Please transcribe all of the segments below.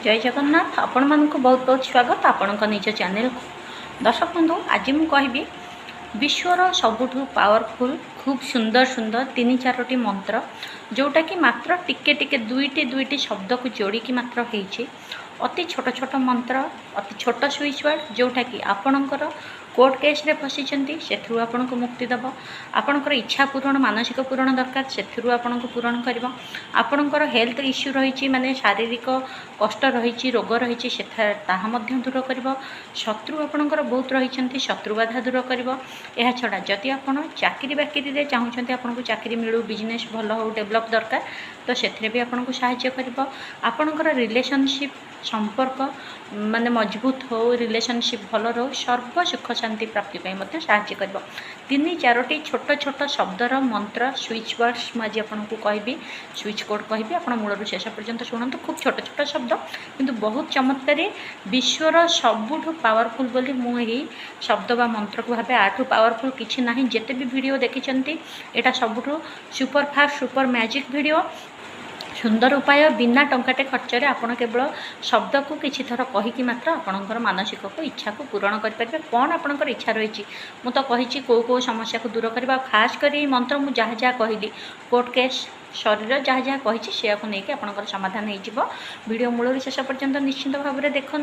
जय जगन्नाथ आपण मानक बहुत बहुत स्वागत आपण निज चैनल को। दर्शक बंधु आज मुझे कहबी विश्वर सबुठ पावरफुल खूब सुंदर सुंदर 3-4टी मंत्र जोटा कि मात्र टिके टिके दुईटी शब्द को जोड़ी की मात्र होती अति छोट छोट मंत्र अति छोट स्विच वर्ड जोटा कि आपणकर कोर्ट केस रे फसीचंती से आपन को मुक्ति दब आपणकर इच्छा पूरण मानसिक पूरण दरकार से आपन को पूरण कर आपणकर हेल्थ इश्यू रही माने शारीरिक कष्ट रही रोग रही से दूर कर शत्रु आपणकर बहुत रही शत्रु बाधा दूर कर यह छड़ा जदि आप चाकरी बाकरी चाहूँगी आपन को चाकरी मिलू बिजनेस भल हो डेभलप दरकार तो से भी आपन को साहाय्य कर आपणकर रिलेशनशिप संपर्क माने मजबूत हो रिलेशनशिप भल रो सर्व सुख शांति प्राप्ति पाई साहाय्य कर 3-4टी छोट छोट शब्दर मंत्र स्विच वर्ड्स मुझे आपको कहबी स्विच कोड कहबी आप मूल शेष पर्यंत शुणु खूब छोट छोट शब्द किंतु बहुत चमत्कारी विश्वर सबुठ पावरफुल बोली मुझे शब्द बा मंत्र को भावे आठू पावरफुल किसी ना जिते भी वीडियो देखी यहाँ सबुठ super fast super magic video सुंदर उपाय बिना टंकाटे खर्चरे आपड़ केवल शब्द को किसी थर कहीकि मात्र आपणकर मानसिक को इच्छा को पूरण करेंगे कौन आपणकर इच्छा रही मु तो कही कौ समस्या को दूर करवा खास कर मंत्र मुझे जहाँ जहाँ कहली कोर्ट केस शरीर जहाँ जहाँ कही से नहीं आपंकर समाधान वीडियो मूल शेष पर्यंत निश्चित भाव में देखूँ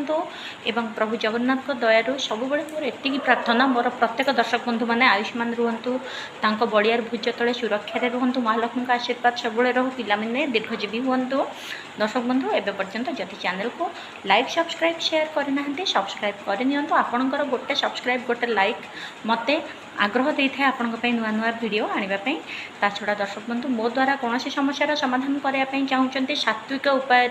एवं प्रभु जगन्नाथ दयारू सब मोर एति प्रार्थना मोर प्रत्येक दर्शक बंधु मैंने आयुष्मान रुहतु बड़ियार भुज तले सुरक्षा रुहतु महालक्ष्मी आशीर्वाद सब रहू पाने दीर्घजीवी हूँ दर्शक बंधु एवं पर्यंत जदि चैनल को लाइक सब्सक्राइब शेयर करना सब्सक्राइब करनी आपणकर गोटे सब्सक्राइब गोटे लाइक मत आग्रह दे था आपण नुआ नुआ वीडियो आने ता छड़ा दर्शक बंधु मो द्वारा कौन समस्यार समाधान करने चाहूँगी सात्विक उपाय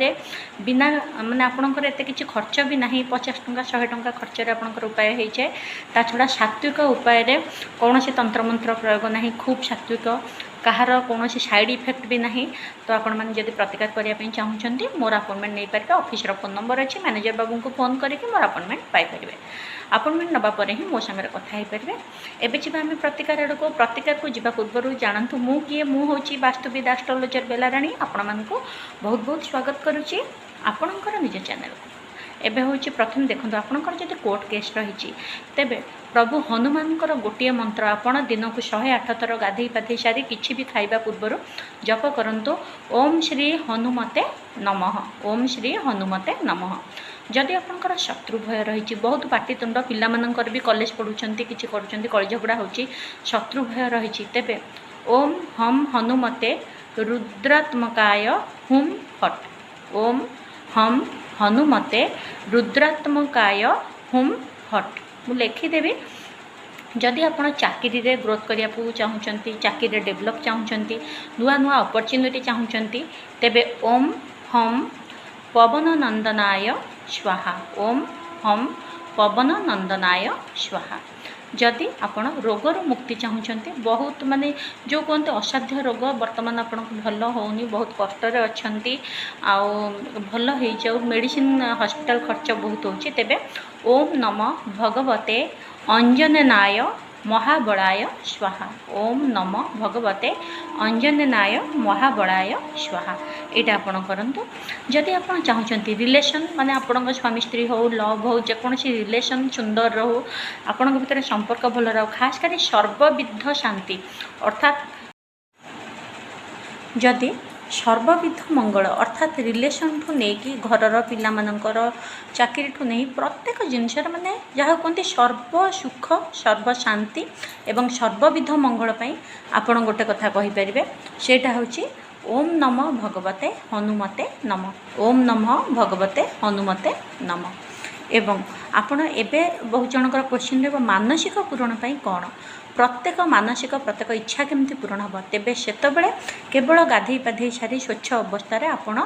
बिना माने आपणकर एत किसी खर्च भी ना 50 टंका 100 टंका खर्च आपणकर उपाय हो जाए ता छड़ा सात्विक उपाय कौन तंत्र मंत्र प्रयोग ना खूब सात्विक कहार कौन साइड इफेक्ट भी ना तो आपण मैंने जब प्रतिकार करने चाहूँगी मोर अपॉइंटमेंट नहीं पारे ऑफिस फोन नंबर अच्छी मैनेजर बाबू को फोन करके मोर अपॉइंटमेंट पाइपर अपॉइंटमेंट नापर ही मो सागर कथा हो पारे एवं जी आम प्रतिकार आड़ को प्रतिकार को जावा पूर्व जानतु मु किए मुझे वास्तुविद एस्ट्रोलॉजर बेलाराणी आपण मानक बहुत बहुत स्वागत करुच्ची आपणकर निज चैनल को एबे होची प्रथम देखो आपणकर जब कोर्ट केस रही तेबे प्रभु हनुमानकर गोटे मंत्र आपण दिन को 108 थर गाधे पाधे सारी किसी भी खाइबा पूर्व जप करंतु ओम श्री हनुमते नमः ओम श्री हनुमते नमः जदि आपंकर शत्रु भय रही बहुत पाटितुंड पिलामानंकर भी कॉलेज पढ़ुंट कि कली झगड़ा होची शत्रु भय रही तेबे ओम हम हनुमते रुद्रात्मकाय हुम फट ओम हम हनुमते रुद्रात्मकाय हुम फट मु लिखिदेवी जदि आप चाकरी रे ग्रोथ करने को चाहूँगी चाकरी डेभलप चाहूँगी नुआ नुआ अपॉर्चुनिटी चाहूँगी तेबे ओम हम पवन नंदनाय स्वाहा ओम हम पवन नंदनाय स्वाहा जदि आपण रोगर मुक्ति चाहूँगी बहुत माने जो कहते असाध्य रोग बर्तमान आपन भल होनी बहुत कष्ट अच्छा भल हो जाऊ मेडिसिन हॉस्पिटल खर्च बहुत होची तेबे ओम नमः भगवते अंजनेनाय महाबलाय स्वाहा ओम नमः भगवते अंजनेनाय महाबलाय स्वाहा यहाँ आपड़ करूँ जदि आप चाहूँगी रिलेशन माने आपण स्वामी स्त्री हो लव हो जेकोसी रिलेशन सुंदर रहू आपण भितर संपर्क भल रहो खास कर सर्वविध शांति अर्थात जदि सर्वविध मंगल अर्थात रिलेशन ठू नहीं घर पिलामानंकर चाकरी ठू नहीं प्रत्येक जिनस माने जहाँ कहते सर्व सुख सर्व शांति एवं सर्वविध मंगल पाई आपण गोटे कथा कहींपारे सेटा होची ओम नमः भगवते हनुमते नमः ओम नमः भगवते हनुमते नमः एवं आपण एबे बहुत जनकर क्वेश्चन रे मानसिक पूरण पाई कौन प्रत्येक मानसिक प्रत्येक इच्छा केमती पूरण हम तेबे सेतबेले केवल गाधे पाधे सारी स्वच्छ अवस्था आपण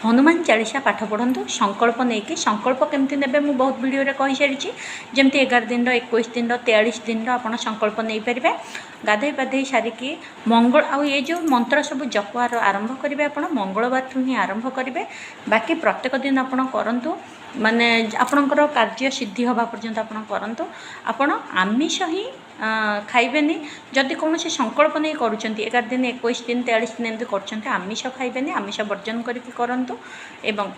हनुमान चालीसा पाठ पढ़ु संकल्प नहीं कि संकल्प केमती ने मुझे बहुत वीडियो रे कही सारी जमती 11 दिन 21 दिन 43 दिन आप संकल्प नहीं पारे गाधे पाधे सारिकी मंगल आ ये जो मंत्र सब जपार आरंभ करेंगे आप मंगलवार ठूँ ही आरंभ करेंगे बाकी प्रत्येक दिन आप करूँ माने आपणकर कार्य सिद्धि हवा पर्यंत आप करूँ आपण आमिष ही खाइबेनी जदि कौन से संकल्प नहीं करुँच 11 दिन 21 दिन 43 दिन एमती कर आमिष खाइबेनी आमिष वर्जन करके करंतु एवं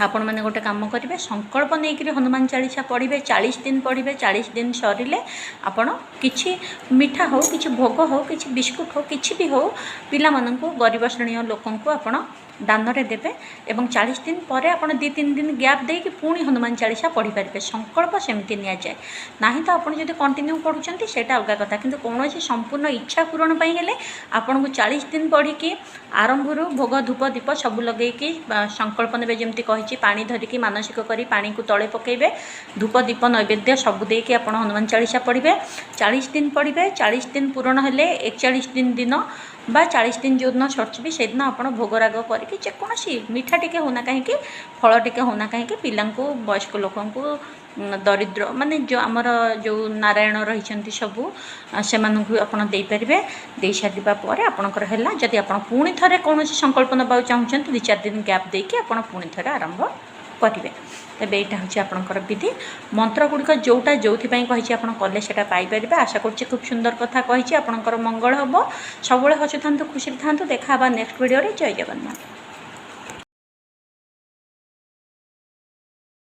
आपण मैंने गोटे कम करेंगे संकल्प नहीं हनुमान चालीसा पढ़े 40 दिन पढ़े 40 दिन सरिले आपण कि मिठा हो कि भोग हो कि बिस्कुट हो कि भी हो पिला गरीब श्रेणी लोक आपण दान रे देवे एवं 40 दिन पर आप 2-3 दिन गैप दे कि पुणी हनुमान चालीसा पढ़ी पारे संकल्प सेमती नि जाए ना तो आप जब कंटिन्यू पढ़ुं से अलग कथा कि कौन संपूर्ण इच्छा पूरण पाइले आपन को 40 दिन पढ़ी कि आरंभ भोग धूप दीप सब लगे संकल्प ने जमी कही पानी धरिकी मानसिक करी पानी को तले पकेबे धूप दीप नैवेद्य सब देकी आप हनुमान चालीसा पढ़े 40 दिन पढ़े 40 दिन पूरण हेले 41 दिन बा 40 दिन जो दिन सर से दिन आप भोगराग करके जेकोसी मिठा टिके होना कहीं फल टिके होना कहीं पिला वयस्क लोक दरिद्र माने जो आमर जो नारायण रही सबू से आपरे दे सारा पर आपणकर है जदि आप पुणी थे कौन संकल्प नवा चाहते 2-4 दिन गैप देकी आप पुणी थे आरंभ करेंगे तेरे यहाँ हूँ आपंकर विधि मंत्र गुड़िक जोटा जो कही आप कले से पाइपर आशा कर खूब सुंदर कथा कही आपंकर मंगल हम सब हसुता खुशी था देखा नेक्स्ट वीडियो जय जगन्नाथ।